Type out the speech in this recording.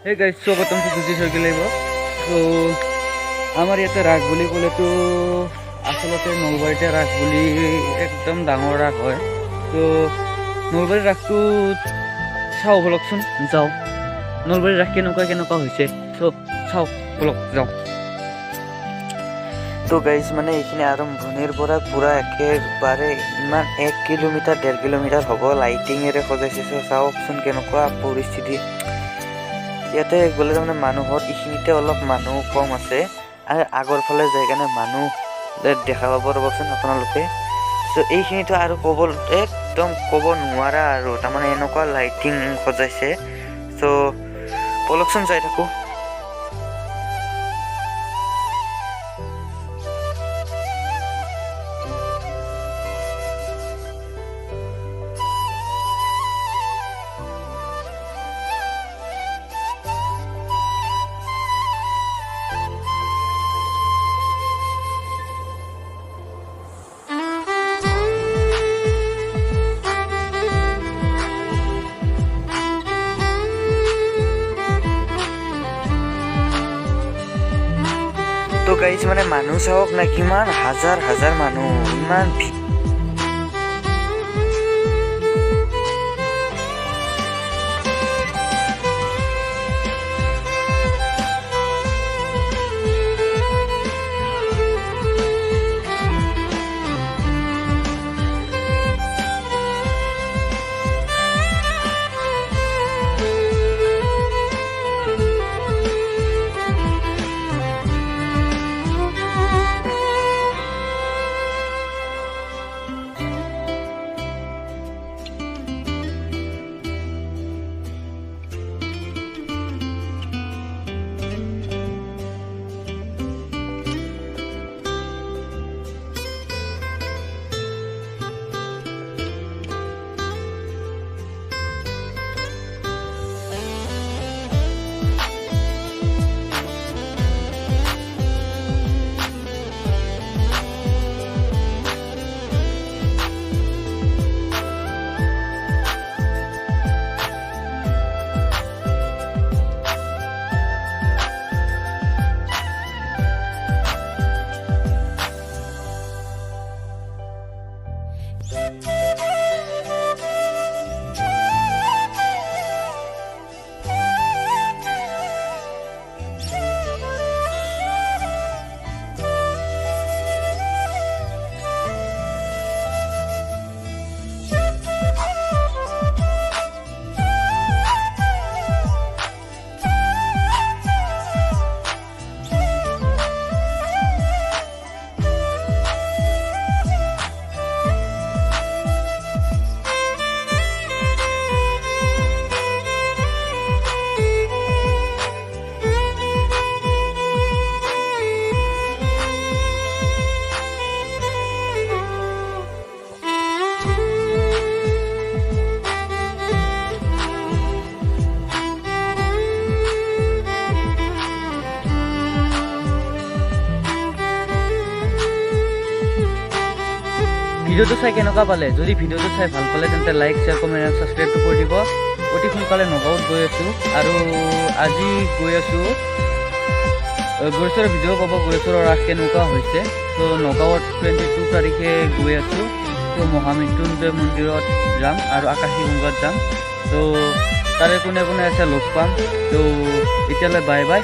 Hey guys, স্বাগতম সুজিত হৈ লাগিব। তো আমাৰ ইয়াতে ৰাস বুলি ক'লেতো আচলতে নলবাৰীতে ৰাস বুলি একদম ডাঙৰ ৰাস হয়। তো নলবাৰীৰ ৰাসটো চাওঁ বলকচোন যাওঁ। নলবাৰীৰ ৰাস কেনেকুৱা হৈছে চ' চাওঁ বলক যাওঁ। তো গাইজ মানে এইখিনি আৰম্ভণিৰ পৰা পুৰা একেবাৰে ইমান 1 কিলোমিটাৰ 1.5 কিলোমিটাৰ হ'ব লাইটিঙেৰে সজাইছে। চাওকচোন কেনেকুৱা পৰিস্থিতি। ইয়াতে গ'লে তাৰমানে মানুহৰ এইখিনিতে অলপ মানুহ কম আছে আৰু আগৰ ফালে যাই কাৰণে মানুহ দেখা পাব ৰ'বচোন আপোনালোকে। চ' এইখিনিতো আৰু একদম ক'ব নোৱাৰা আৰু তাৰমানে এনেকুৱা লাইটিং সজাইছে। চ' বলকচোন যাই থাকোঁ। তো গাইজ মানে মানুহ চাওক না, কিমান হাজাৰ হাজাৰ মানুহ, ইমান ভিডিঅ'টো চাই কেনেকুৱা পালে? যদি ভিডিঅ'টো চাই ভাল পালে তেন্তে লাইক, শ্বেয়াৰ, কমেণ্ট আৰু ছাবস্ক্ৰাইবটো কৰি দিব। অতি সোনকালে নগাঁৱত গৈ আছোঁ আৰু আজি গৈ আছোঁ গৈশ্বৰৰ ভিডিঅ' পাব, গৈশ্বৰৰ ৰাস কেনেকুৱা হৈছে। ত' নগাঁৱত 22 তাৰিখে গৈ আছোঁ। ত' মহামৃত্যুঞ্জয় মন্দিৰত যাম আৰু আকাশী গংগাত যাম। ত' তাৰে কোনে কোনে আছে লগ পাম। ত' এতিয়ালৈ বাই বাই।